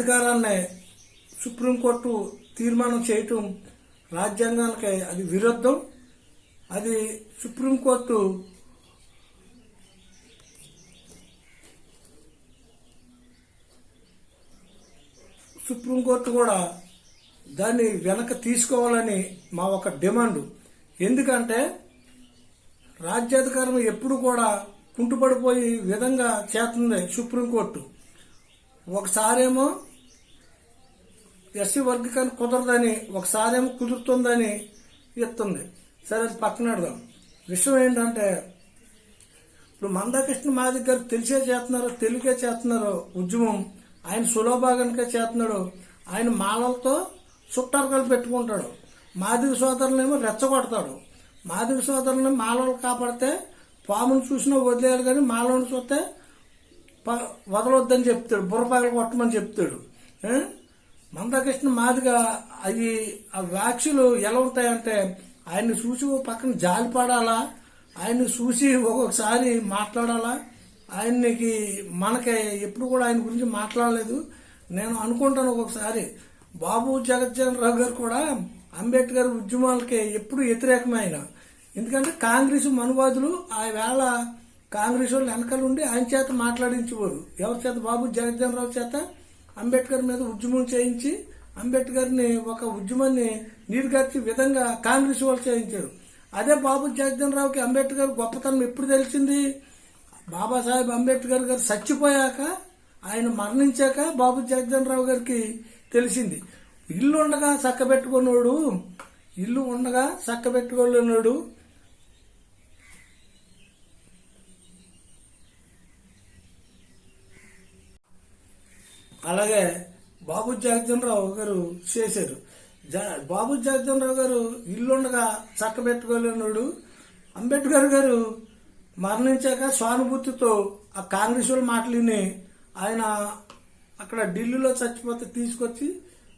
అధికారాన్ని సుప్రీంకోర్టు తీర్మానం చేయటం రాజ్యాంగానికి అది విరుద్ధం. అది సుప్రీంకోర్టు కూడా దాన్ని వెనక తీసుకోవాలని మా ఒక డిమాండ్. ఎందుకంటే రాజ్యాధికారం ఎప్పుడు కూడా కుంటుపడిపోయి విధంగా చేస్తుంది సుప్రీంకోర్టు. ఒకసారేమో ఎస్సీ వర్గీకరణ కుదరదని, ఒకసారేమో కుదురుతుందని ఇస్తుంది. సరే, అది పక్కన పెడదాం. విషయం ఏంటంటే ఇప్పుడు మందాకృష్ణ మాదిగ గారు తెలిసే చేస్తున్నారో తెలుగే చేస్తున్నారో ఉద్యమం, ఆయన సులభాగానికే చేస్తున్నాడు. ఆయన మాలలతో చుట్టారుకలు పెట్టుకుంటాడు. మాదిగ సోదరులనేమో రెచ్చగొడతాడు. మాదిగ సోదరులని మాలలు కాపాడితే పామును చూసినా వదిలేయాలి, కానీ మాలను చూస్తే వదలొద్దని చెప్తాడు, బుర్రపాగలు కొట్టమని చెప్తాడు. మందాకృష్ణ మాదిగ ఆ వ్యాఖ్యలు ఎలా ఉంటాయంటే ఆయన్ని చూసి పక్కన జాలిపడాలా, ఆయన్ని చూసి ఒక్కొక్కసారి మాట్లాడాలా. మనకి ఎప్పుడు కూడా ఆయన గురించి మాట్లాడలేదు. నేను అనుకుంటాను ఒక్కొక్కసారి బాబు జగజ్జన్ రావు గారు కూడా అంబేద్కర్ ఉద్యమాలకి ఎప్పుడు వ్యతిరేకమైన. ఎందుకంటే కాంగ్రెస్ మనువాదులు ఆ వేళ కాంగ్రెస్ వాళ్ళు వెనకాలండి ఆయన చేత మాట్లాడించేవారు. ఎవరి చేత? బాబు జగజ్జన్ రావు చేత అంబేద్కర్ మీద ఉద్యమం చేయించి అంబేద్కర్ని ఒక ఉద్యమాన్ని నీరుగార్చే విధంగా కాంగ్రెస్ వాళ్ళు చేయించారు. అదే బాబు జగజ్జన్ రావుకి అంబేద్కర్ గొప్పతనం ఎప్పుడు తెలిసింది? బాబాసాహెబ్ అంబేద్కర్ గారు చచ్చిపోయాక, ఆయన మరణించాక బాబు జగజ్జన్ రావు గారికి తెలిసింది. ఇల్లు ఉండగా చక్కబెట్టుకోలేనాడు అలాగే బాబు జగజ్జన్ రావు గారు చేశారు. బాబు జగజ్జన్ రావు గారు ఇల్లుండగా చక్కబెట్టుకోలేనాడు. అంబేద్కర్ గారు మరణించాక సానుభూతితో ఆ కాంగ్రెస్ వాళ్ళ మాటలని ఆయన అక్కడ ఢిల్లీలో చచ్చిపోతే తీసుకొచ్చి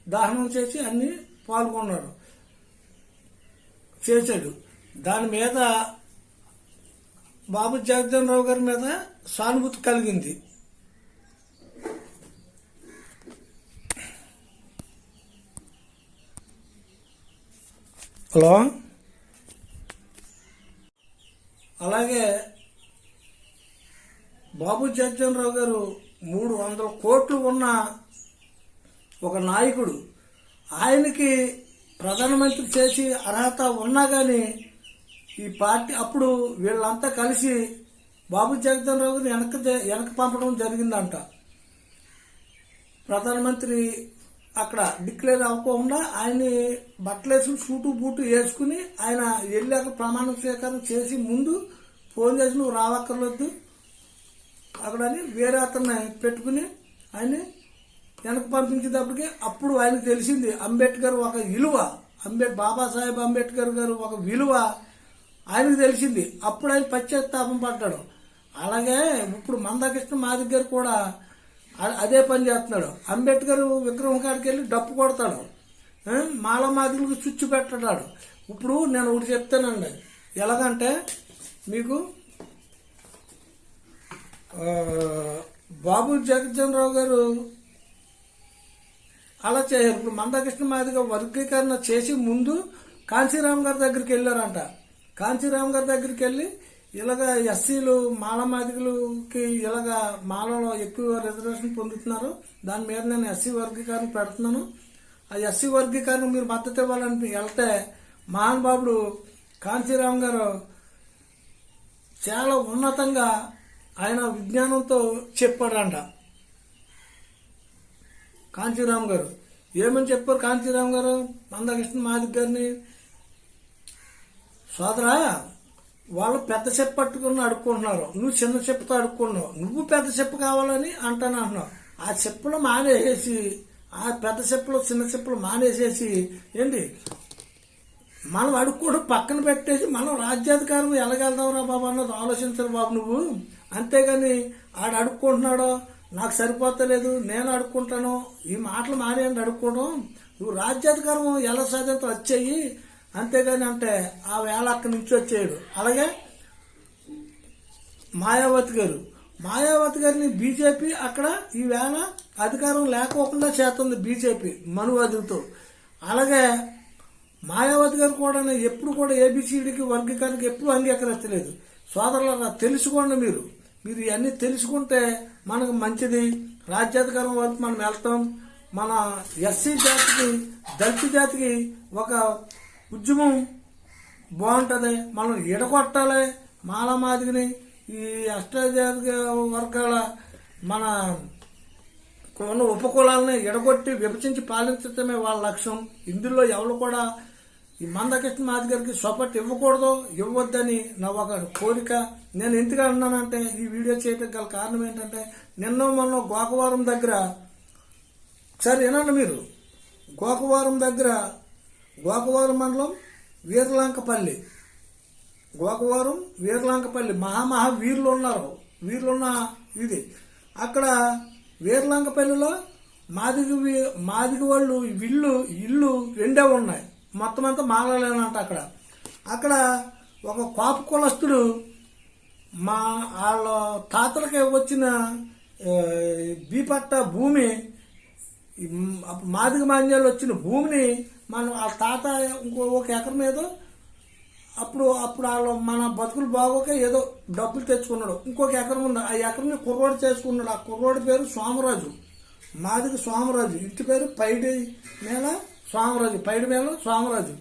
దహనం చేసి అన్ని పాల్గొన్నాడు, చేశాడు. దాని మీద బాబు జగజ్జన్ రావు గారి మీద సానుభూతి కలిగింది. హలో, అలాగే బాబు జగజ్జన్ రావు గారు 300 కోట్లు ఉన్న ఒక నాయకుడు. ఆయనకి ప్రధానమంత్రి చేసి అర్హత ఉన్నా కానీ ఈ పార్టీ అప్పుడు వీళ్ళంతా కలిసి బాబు జగజ్జన్ రావు గారిని వెనక పంపడం జరిగిందంట. ప్రధానమంత్రి అక్కడ డిక్లేర్ అవ్వకుండా ఆయన్ని బట్టలేసి సూటు బూటు వేసుకుని ఆయన వెళ్ళాక ప్రమాణ స్వీకారం చేసి ముందు ఫోన్ చేసి నువ్వు రావక్కర్లేదు అక్కడని వేరే అతన్ని పెట్టుకుని ఆయన్ని వెనక పంపించేటప్పటికి అప్పుడు ఆయనకు తెలిసింది అంబేద్కర్ ఒక విలువ, బాబాసాహెబ్ అంబేద్కర్ గారు ఒక విలువ ఆయనకు తెలిసింది. అప్పుడు ఆయన పశ్చాత్తాపం పడ్డాడు. అలాగే ఇప్పుడు మందాకృష్ణ మాదిగ గారు కూడా అదే పని చేస్తున్నాడు. అంబేద్కర్ విగ్రహం కాడికి వెళ్ళి డప్పు కొడతాడు, మాల మాదిగలకు చుచ్చు పెట్టడాడు. ఇప్పుడు నేను ఒకటి చెప్తానండి, ఎలాగంటే మీకు బాబు జగజ్జన్ రావు గారు అలా చేయరు. ఇప్పుడు మందాకృష్ణ మాదిగ వర్గీకరణ చేసి ముందు కాంచీరామ్ గారి దగ్గరికి వెళ్ళారంట. కాంచీరామ్ గారి దగ్గరికి వెళ్ళి ఇలాగ ఎస్సీలు మాల మాదిగలకి ఇలాగ మాలలో ఎక్కువ రిజర్వేషన్ పొందుతున్నారు, దాని మీద నేను ఎస్సీ వర్గీకరణ పెడుతున్నాను, ఆ ఎస్సీ వర్గీకరణ మీరు మద్దతు ఇవ్వాలని వెళ్తే మహానుభావుడు కాంచీరామ్ గారు చాలా ఉన్నతంగా ఆయన విజ్ఞానంతో చెప్పాడంట. కాంచీరామ్ గారు ఏమని చెప్పారు? కాంచీరామ్ గారు మందాకృష్ణ మాదిగ గారిని, సోదరా వాళ్ళు పెద్ద చెప్పు పట్టుకుని అడుక్కుంటున్నారు, నువ్వు చిన్న చెప్పుతో అడుక్కున్నావు, నువ్వు పెద్ద చెప్పు కావాలని అంటున్నావు. ఆ చెప్పులు మానేసేసి, ఆ పెద్ద చెప్పులు చిన్న చెప్పులు మానేసేసి ఏంటి మనం అడుక్కోవడం పక్కన పెట్టేసి మనం రాజ్యాధికారం ఎలాగెళ్దాంరా బాబు అన్నది ఆలోచించరు బాబు నువ్వు. అంతేగాని ఆడు అడుక్కుంటున్నాడో నాకు సరిపోతలేదు నేను అడుక్కుంటాను, ఈ మాటలు మానేయండి అడుక్కోవడం, నువ్వు రాజ్యాధికారం ఎలా సాధ్యత వచ్చేయి, అంతేగాని అంటే ఆ వేళ అక్కడి నుంచి వచ్చేయడు. అలాగే మాయావతి గారు మాయావతి గారిని బీజేపీ అక్కడ ఈవేళ అధికారం లేకోకుండా చేస్తుంది బీజేపీ మనువాదులతో. అలాగే మాయావతి గారు కూడా ఎప్పుడు కూడా ఏబిసిడికి వర్గీకరణకి ఎప్పుడు అంగీకరించలేదు. సోదరులారా తెలుసుకోండి, మీరు ఇవన్నీ తెలుసుకుంటే మనకు మంచిది. రాజ్యాధికారం వైపు మనం వెళ్తాం. మన ఎస్సీ జాతికి, దళిత జాతికి ఒక ఉద్యమం బాగుంటుంది. మనం ఎడగొట్టాలి మాలమాదిగిని, ఈ అష్టాచారిక వర్గాల మన ఉన్న ఉపకులాలని ఎడగొట్టి విభజించి పాలించడమే వాళ్ళ లక్ష్యం. ఇందులో ఎవరు కూడా ఈ మందకృష్ణ మాదిగ గారికి సపోర్ట్ ఇవ్వకూడదు, ఇవ్వద్దని నా ఒక కోరిక. నేను ఎందుకు అన్నానంటే ఈ వీడియో చేయడం గల కారణం ఏంటంటే, మొన్న గోకవరం దగ్గర సరే వినండి మీరు, గోకవరం దగ్గర గోకవరం మండలం వీర్లంకపల్లి, గోకవరం వీర్లంకపల్లి మహా వీరులు ఉన్నారు. వీరులున్న ఇది అక్కడ వీర్లంకపల్లిలో మాదిగ వాళ్ళు ఇల్లు రెండే ఉన్నాయి. మొత్తం అంతా మాలలేనంట. అక్కడ ఒక కాపు కులస్తుడు వాళ్ళ తాతలకి వచ్చిన బీపట్ట భూమి, మాదిగ మాన్యాలు వచ్చిన భూమిని మనం ఆ తాత ఒక ఎకరం మీద అప్పుడు వాళ్ళు మన బతుకులు బాగోక ఏదో డబ్బులు తెచ్చుకున్నాడు. ఇంకొక ఎకరం ఉంది, ఆ ఎకరం కుర్రోడు చేసుకున్నాడు. ఆ కుర్రోడి పేరు సోమరాజు, మాదిగ సోమరాజు. ఇంటి పేరు పైడి మేళ సోమరాజు.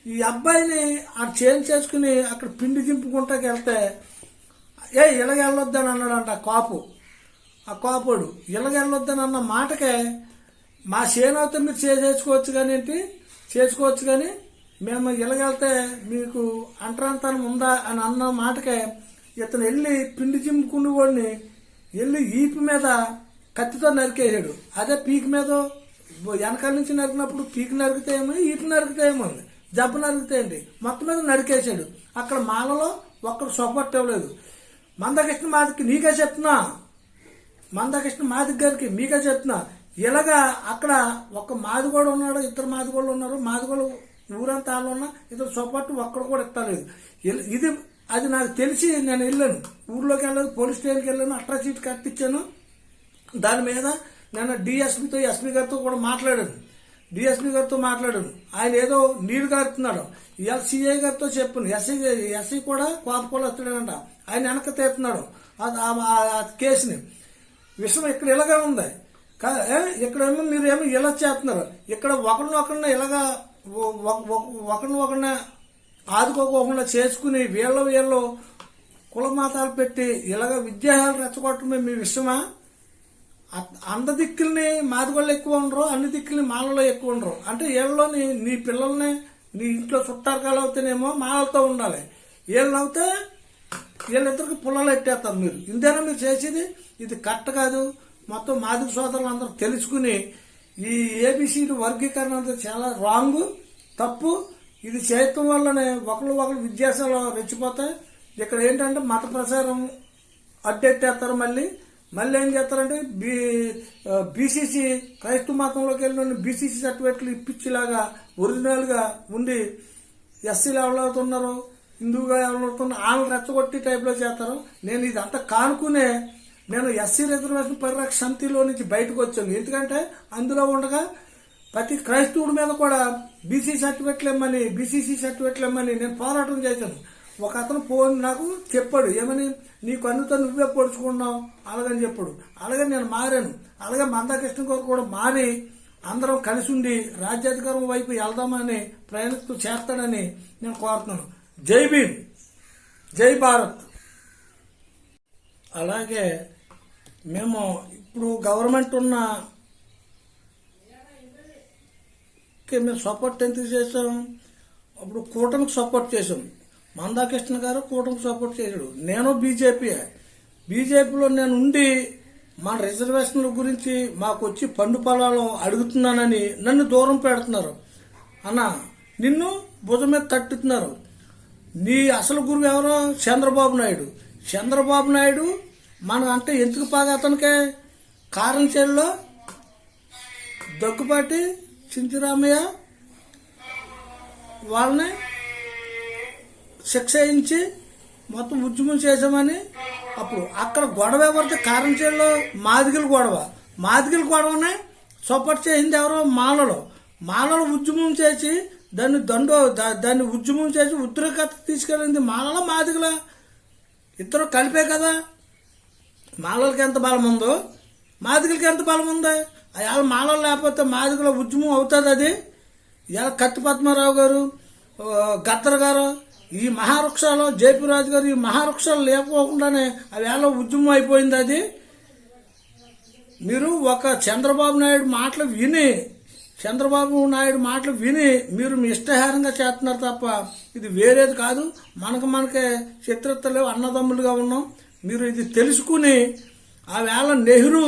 ఈ అబ్బాయిని ఆ చేంజ్ చేసుకుని అక్కడ పిండి దింపుకుంటాకి వెళ్తే ఇలాగెళ్ళొద్దని అన్నాడంట ఆ కాపోడు. ఇలాగెళ్ళొద్దని అన్న మాటకే మా చేనవుతే మీరు చేసుకోవచ్చు కానీ మేము ఇలాగెళ్తే మీకు అంటరాంతనం ఉందా అని అన్న మాటకే ఇతను వెళ్ళి పిండి దింపుకునే వాడిని వెళ్ళి ఈపు మీద కత్తితో నరికేసాడు. అదే పీక్ మీద వెనకాల నుంచి నరికినప్పుడు పీక్ నరికితేమో, ఈపు నరికితేమో, జబ్బు నరికితేంటి, మొత్తం మీద నరికేశాడు. అక్కడ మాలలో ఒక్కడు సపోర్ట్ ఇవ్వలేదు. మందకృష్ణ మాదికి నీకే చెప్తున్నా, మందకృష్ణ మాదిక్ గారికి మీకే చెప్తున్నా, ఇలాగా అక్కడ ఒక మాదిగోడు ఉన్నాడు, ఇద్దరు మాదిగోళ్ళు ఉన్నారు. మాదిగోళ్ళు ఊరంతా ఉన్నా ఇద్దరు సపోర్ట్ ఒక్కడు కూడా ఇస్తలేదు. అది నాకు తెలిసి నేను వెళ్ళాను, ఊర్లోకి వెళ్ళలేదు, పోలీస్ స్టేషన్కి వెళ్ళాను, అట్రాసిటీ కట్టించాను. దాని మీద నేను డిఎస్పీతో ఎస్పీ గారితో కూడా మాట్లాడాను. ఆయన ఏదో నీరు గారుతున్నాడు. ఇవాళ సిఐ గారితో చెప్పాను, ఎస్ఐ కూడా కోపకోలు వస్తాడంట. ఆయన వెనక తీస్తున్నాడు ఆ కేసుని. విషయం ఇక్కడ ఇలాగే ఉంది. ఇక్కడేమో మీరేమో ఇలా చేస్తున్నారు. ఇక్కడ ఒకరిని ఇలాగా ఒకరిని ఆదుకోకుండా చేసుకుని వీళ్ళు కులమాతాలు పెట్టి ఇలాగ విద్యాహాలు రెచ్చగొట్టడమే మీ విషయమా? అంద దిక్కుల్ని మాదిగోళ్ళు ఎక్కువ ఉండరు, అన్ని దిక్కుల్ని మాలలో ఎక్కువ ఉండరు. అంటే వీళ్ళలో నీ పిల్లల్ని నీ ఇంట్లో చుట్టారకాలు అవుతేనేమో మాలతో ఉండాలి, వీళ్ళు అవుతే వీళ్ళిద్దరికి పుల్లలు ఎట్టేస్తారు. మీరు ఇంతేనా మీరు చేసేది? ఇది కరెక్ట్ కాదు. మొత్తం మాదిగ సోదరులు అందరూ తెలుసుకుని ఈ ఏబిసిడి వర్గీకరణ అంతా చాలా రాంగ్, తప్పు. ఇది చేయటం వల్లనే ఒకరు విద్యాశాల రెచ్చిపోతాయి. ఇక్కడ ఏంటంటే మత ప్రచారం అడ్డెట్టేస్తారు. మళ్ళీ ఏం చేస్తారంటే బీసీసీ క్రైస్తవ మతంలోకి వెళ్ళిన బీసీసీ సర్టిఫికెట్లు ఇప్పించేలాగా ఒరిజినల్ గా ఉండి ఎస్సీలు ఎవరవుతున్నారు, హిందూగా ఎవరవుతున్నారు, వాళ్ళని రెచ్చగొట్టి టైప్లో చేస్తారు. నేను ఇదంతా కానుకునే నేను ఎస్సీ రిజర్వేషన్ పరిరక్షణ సమితిలో నుంచి బయటకు వచ్చాను. ఎందుకంటే అందులో ఉండగా ప్రతి క్రైస్తవుడి మీద కూడా బీసీసీ సర్టిఫికెట్లు ఇమ్మని నేను పోరాటం చేశాను. ఒక అతను ఫోన్ నాకు చెప్పాడు, ఏమని, నీకు అన్నుతో నువ్వే పొడుచుకున్నావు అలాగని చెప్పాడు. అలాగే నేను మారాను. అలాగే మందకృష్ణ గారు కూడా మారి అందరం కలిసి ఉండి రాజ్యాధికారం వైపు వెళ్దామని ప్రయాణిస్తూ చేస్తాడని నేను కోరుతున్నాను. జై భీమ్, జై భారత్. అలాగే మేము ఇప్పుడు గవర్నమెంట్ ఉన్న మేము సపోర్ట్ ఎందుకు చేసాం? అప్పుడు కూటమికి సపోర్ట్ చేసాం. మందాకృష్ణ గారు కూటమికి సపోర్ట్ చేశాడు. నేను బీజేపీలో నేను ఉండి మన రిజర్వేషన్ల గురించి మాకు వచ్చి పండు పొలాలు అడుగుతున్నానని నన్ను దూరం పెడుతున్నారు. అన్న నిన్ను భుజం మీద తట్టుతున్నారు. నీ అసలు గురువు ఎవరో చంద్రబాబు నాయుడు మన అంటే ఎందుకు బాగా అతనికే కారంచేల్లో దగ్గుపాటి చింతిరామయ్య వాళ్ళని శిక్ష ఇచ్చి మొత్తం ఉద్యమం చేశామని అప్పుడు అక్కడ గొడవ ఎవరితో కారంచేలో మాదిగల గొడవనే సపోర్ట్ చేసింది ఎవరో మాలలో ఉద్యమం చేసి దాన్ని ఉద్యమం చేసి ఉద్రేకత తీసుకెళ్ళింది మాదిగల ఇద్దరు కలిపే కదా. మాలలకి ఎంత బలం ఉందో మాదిగలకి ఎంత బలం ఉంది. అలా మాలలు లేకపోతే మాదిగల ఉద్యమం అవుతుంది. అది ఇలా కత్తి పద్మారావు గారు, గద్దర్ గారు, ఈ మహావృక్షాలు, జయపురాజు గారు, ఈ మహావృక్షాలు లేకపోకుండానే అవి ఎలా ఉద్యమం అయిపోయింది. అది మీరు ఒక చంద్రబాబు నాయుడు మాటలు విని మీరు మీ ఇష్టహారంగా చేస్తున్నారు తప్ప ఇది వేరేది కాదు. మనకే శత్రుత్వలు అన్నదమ్ములుగా ఉన్నాం. మీరు ఇది తెలుసుకుని ఆ వేళ నెహ్రూ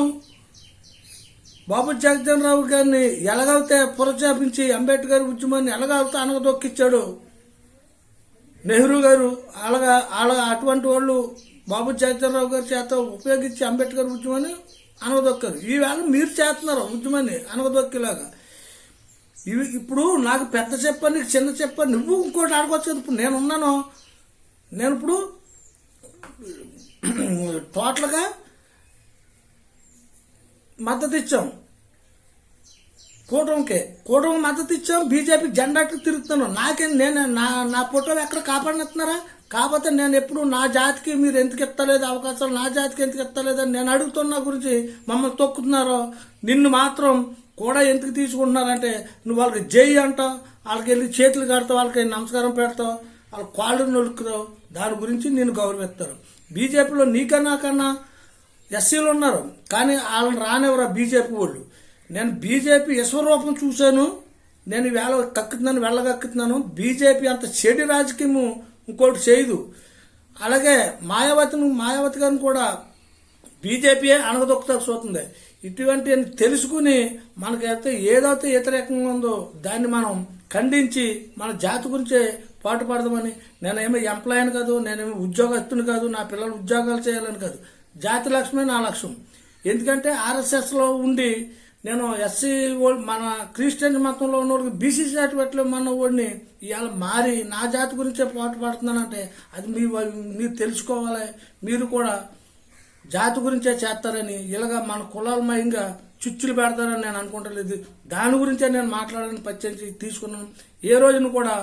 బాబు జగజ్జనరావు గారిని ఎలాగైతే పురచాపించి అంబేద్కర్ ఉద్యమాన్ని ఎలాగైతే అనగదొక్కిచ్చాడు నెహ్రూ గారు, అలాగా అటువంటి వాళ్ళు బాబు జగజ్జనరావు గారి చేత ఉపయోగించి అంబేద్కర్ ఉద్యమాన్ని అనగదొక్కారు. ఈవేళ మీరు చేస్తున్నారు ఉద్యమాన్ని అనగదొక్కేలాగా. ఇప్పుడు నాకు పెద్ద చెప్పని నీకు చిన్న చెప్పని నువ్వు ఇంకోటి ఆడుకోవచ్చు కదా. ఇప్పుడు నేను ఇప్పుడు టోటల్గా మద్దతు ఇచ్చాం కూటమికి మద్దతు ఇచ్చాం. బీజేపీ జెండాకి తిరుగుతున్నాను. నా ఫోటో ఎక్కడ కాపాడిస్తున్నారా? కాకపోతే నేను ఎప్పుడు నా జాతికి మీరు ఎందుకు ఇస్తలేదు అవకాశాలు, నా జాతికి ఎందుకు ఇస్తలేదని నేను అడుగుతున్నా గురించి మమ్మల్ని తొక్కుతున్నారో. నిన్ను మాత్రం కూడా ఎందుకు తీసుకుంటున్నారంటే నువ్వు వాళ్ళకి జై అంటావు, వాళ్ళకి వెళ్ళి చేతులు కడతావు, వాళ్ళకి నమస్కారం పెడతావు, వాళ్ళ కాళ్ళు నొలుకుతావు. దాని గురించి నేను గౌరవిస్తారు. బీజేపీలో నీకన్నా ఎస్సీలు ఉన్నారు, కానీ వాళ్ళని రానివ్వరా బీజేపీ వాళ్ళు. నేను బీజేపీ విశ్వరూపం చూశాను. నేను వేళ వెళ్ళగక్కుతున్నాను. బీజేపీ అంత చెడు రాజకీయము ఇంకోటి చేయదు. అలాగే మాయావతి గారిని కూడా బీజేపీయే అనగదొక్కుతాకు చూస్తుంది. ఇటువంటి తెలుసుకుని మనకైతే ఏదైతే వ్యతిరేకంగా ఉందో దాన్ని మనం ఖండించి మన జాతి గురించే పాటుపడదామని. నేనేమో ఎంప్లాయీని కాదు, నేనేమో ఉద్యోగస్తుని కాదు, నా పిల్లలు ఉద్యోగాలు చేయాలని కాదు. జాతి లక్ష్యమే నా లక్ష్యం. ఎందుకంటే ఆర్ఎస్ఎస్లో ఉండి నేను ఎస్సీ మన క్రిస్టియన్ మతంలో ఉన్న వాళ్ళకి బీసీ సర్టిఫికెట్లు మన వాడిని ఇవాళ మారి నా జాతి గురించే పాటుపడుతున్నానంటే అది మీరు తెలుసుకోవాలి. మీరు కూడా జాతి గురించే చేస్తారని ఇలాగా మన కులాలమయంగా చుచ్చులు పెడతారని నేను అనుకుంటలేదు. దాని గురించే నేను మాట్లాడాలని పచ్చించి తీసుకున్నాను. ఏ రోజున కూడా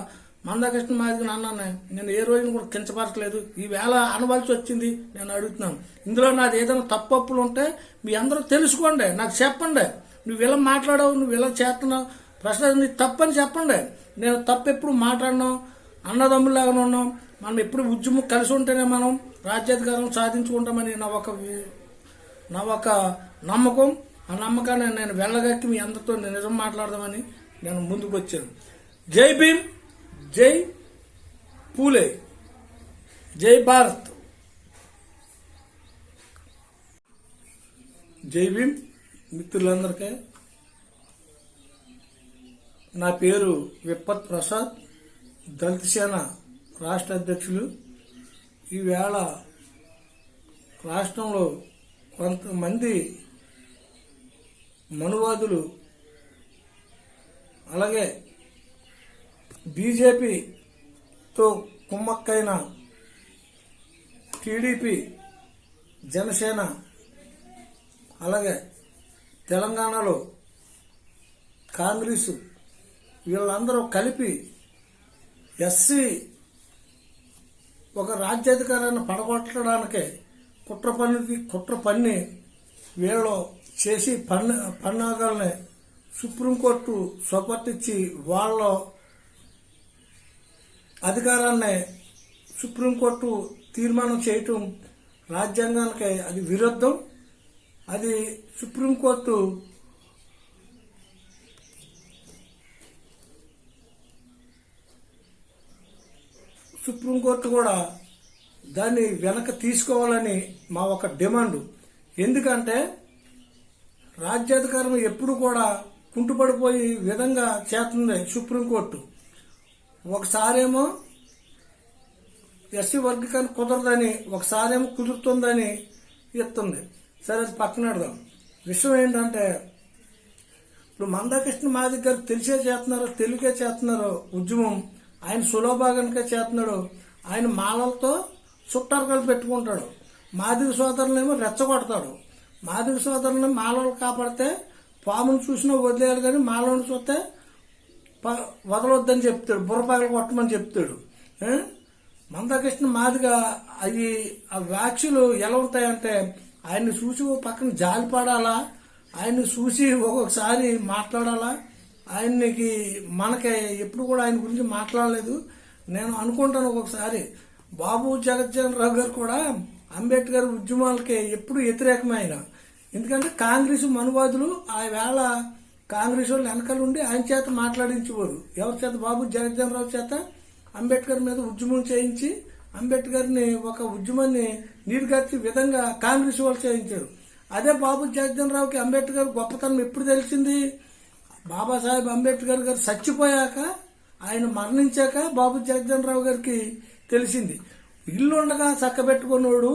మందాకృష్ణ మాదిగని అన్నాను. నేను ఏ రోజున కూడా కించపరచలేదు. ఈవేళ అనవలసి వచ్చింది. నేను అడుగుతున్నాను, ఇందులో నాది ఏదైనా తప్పప్పులు ఉంటే మీ అందరూ తెలుసుకోండి, నాకు చెప్పండి. నువ్వు ఇలా మాట్లాడావు, నువ్వు ఇలా చేస్తున్నావు, ప్రశ్న నీ తప్పని చెప్పండి. నేను తప్పు ఎప్పుడు మాట్లాడినాం, అన్నదమ్ములాగా ఉన్నాం. మనం ఎప్పుడు ఉద్యమం కలిసి ఉంటేనే మనం రాజ్యాధికారం సాధించుకుంటామని నా ఒక నమ్మకం. ఆ నమ్మకాన్ని నేను వెళ్ళగక్కి మీ అందరితో నిజం మాట్లాడదామని నేను ముందుకు వచ్చాను. జై భీమ్, జై పూలే, జై భారత్. జై భీమ్ మిత్రులందరికీ. నా పేరు విప్పత్ ప్రసాద్, దళిత సేన రాష్ట్ర అధ్యక్షులు. ఈవేళ రాష్ట్రంలో కొంతమంది మనువాదులు అలాగే బీజేపీతో కుమ్మక్కైన టీడీపీ, జనసేన, అలాగే తెలంగాణలో కాంగ్రెస్ వీళ్ళందరూ కలిపి ఎస్సీ ఒక రాజ్యాధికారాన్ని పడగొట్టడానికే కుట్ర పన్ని వీళ్ళు చేసి పన్నాగాల్ని సుప్రీంకోర్టు స్వపట్టించి వాళ్ళ అధికారాన్ని సుప్రీంకోర్టు తీర్మానం చేయటం రాజ్యాంగానికి అది విరుద్ధం. అది సుప్రీంకోర్టు కూడా దాన్ని వెనక తీసుకోవాలని మా ఒక డిమాండ్. ఎందుకంటే రాజ్యాధికారం ఎప్పుడు కూడా కుంటుపడిపోయి విధంగా చేస్తుంది సుప్రీంకోర్టు. ఒకసారేమో ఎస్సీ వర్గీకరణ కుదరదని, ఒకసారేమో కుదురుతుందని ఇస్తుంది. సరే, అది పక్కన పెడదాం. విషయం ఏంటంటే ఇప్పుడు మందాకృష్ణ మాదిగ గారు తెలుగే చేస్తున్నారు ఉద్యమం. ఆయన సులభాగానికే చేస్తున్నాడు. ఆయన మాలలతో చుట్టారకాలు పెట్టుకుంటాడు. మాదిగ సోదరులనేమో రెచ్చగొడతాడు. మాదిగ సోదరులను మాలలు కాపాడితే పామును చూసినా వదిలేయాలి, కానీ మాలను చూస్తే వదలొద్దని చెప్తాడు, బుర్రపాయలు కొట్టమని చెప్తాడు. మందకృష్ణ మాదిగ అవి ఆ వ్యాఖ్యలు ఎలా ఉంటాయంటే ఆయన్ని చూసి పక్కన జాలిపడాలా, ఆయన్ని చూసి ఒక్కొక్కసారి మాట్లాడాలా. ఆయనకి మనకి ఎప్పుడు కూడా ఆయన గురించి మాట్లాడలేదు. నేను అనుకుంటాను ఒక్కొక్కసారి బాబు జగజ్జీవన్ రావు గారు కూడా అంబేద్కర్ ఉద్యమాలకి ఎప్పుడు వ్యతిరేకమైన. ఎందుకంటే కాంగ్రెస్ మనువాదులు ఆ వేళ కాంగ్రెస్ వాళ్ళు వెనకాల ఉండి ఆయన చేత మాట్లాడించేవారు. ఎవరి చేత? బాబు జగజ్జీవన్ రావు చేత అంబేద్కర్ మీద ఉద్యమం చేయించి అంబేద్కర్ని ఒక ఉద్యమాన్ని నీరుగార్చే విధంగా కాంగ్రెస్ వాళ్ళు చేయించారు. అదే బాబు జగజ్జీవన్ రావుకి అంబేద్కర్ గొప్పతనం ఎప్పుడు తెలిసింది? బాబాసాహెబ్ అంబేద్కర్ గారు చచ్చిపోయాక, ఆయన మరణించాక బాబు జగజ్జీవన్ రావు గారికి తెలిసింది. ఇల్లు ఉండగా చక్కబెట్టుకున్నాడు